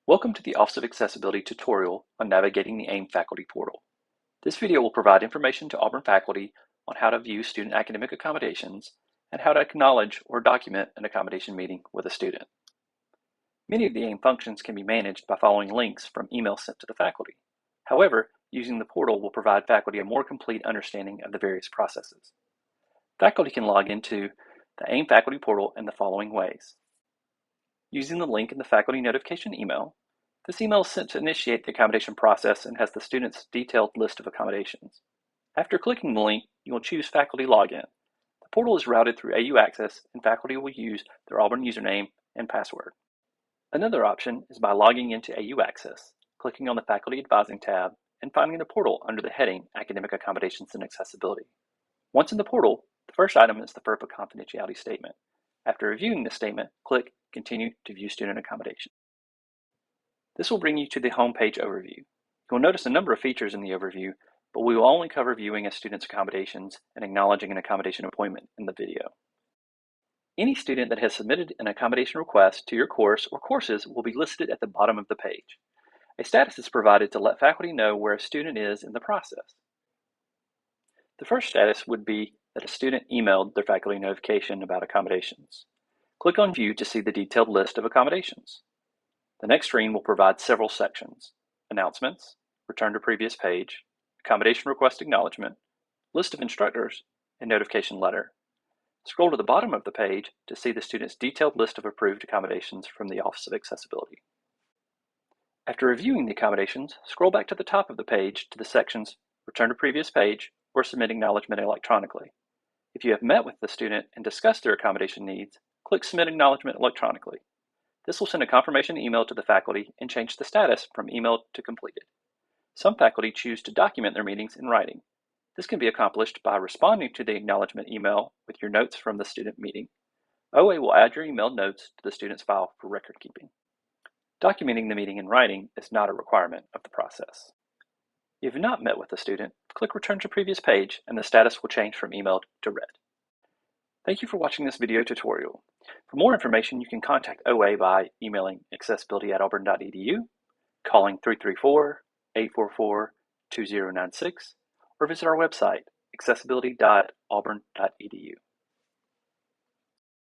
Welcome to the Office of Accessibility tutorial on navigating the AIM faculty portal. This video will provide information to Auburn faculty on how to view student academic accommodations and how to acknowledge or document an accommodation meeting with a student. Many of the AIM functions can be managed by following links from emails sent to the faculty. However, using the portal will provide faculty a more complete understanding of the various processes. Faculty can log into the AIM faculty portal in the following ways. Using the link in the faculty notification email, this email is sent to initiate the accommodation process and has the student's detailed list of accommodations. After clicking the link, you will choose Faculty Login. The portal is routed through AU Access and faculty will use their Auburn username and password. Another option is by logging into AU Access, clicking on the Faculty Advising tab, and finding the portal under the heading Academic Accommodations and Accessibility. Once in the portal, the first item is the FERPA confidentiality statement. After reviewing this statement, click Continue to view student accommodation. This will bring you to the home page overview. You will notice a number of features in the overview, but we will only cover viewing a student's accommodations and acknowledging an accommodation appointment in the video. Any student that has submitted an accommodation request to your course or courses will be listed at the bottom of the page. A status is provided to let faculty know where a student is in the process. The first status would be that a student emailed their faculty notification about accommodations. Click on View to see the detailed list of accommodations. The next screen will provide several sections: Announcements, Return to Previous Page, Accommodation Request Acknowledgement, List of Instructors, and Notification Letter. Scroll to the bottom of the page to see the student's detailed list of approved accommodations from the Office of Accessibility. After reviewing the accommodations, scroll back to the top of the page to the sections Return to Previous Page or Submit Acknowledgement electronically. If you have met with the student and discussed their accommodation needs, click Submit Acknowledgement electronically. This will send a confirmation email to the faculty and change the status from emailed to completed. Some faculty choose to document their meetings in writing. This can be accomplished by responding to the acknowledgement email with your notes from the student meeting. OA will add your emailed notes to the student's file for record keeping. Documenting the meeting in writing is not a requirement of the process. If you have not met with the student, click Return to Previous Page and the status will change from emailed to read. Thank you for watching this video tutorial. For more information, you can contact OA by emailing accessibility@auburn.edu, calling 334-844-2096, or visit our website, accessibility.auburn.edu.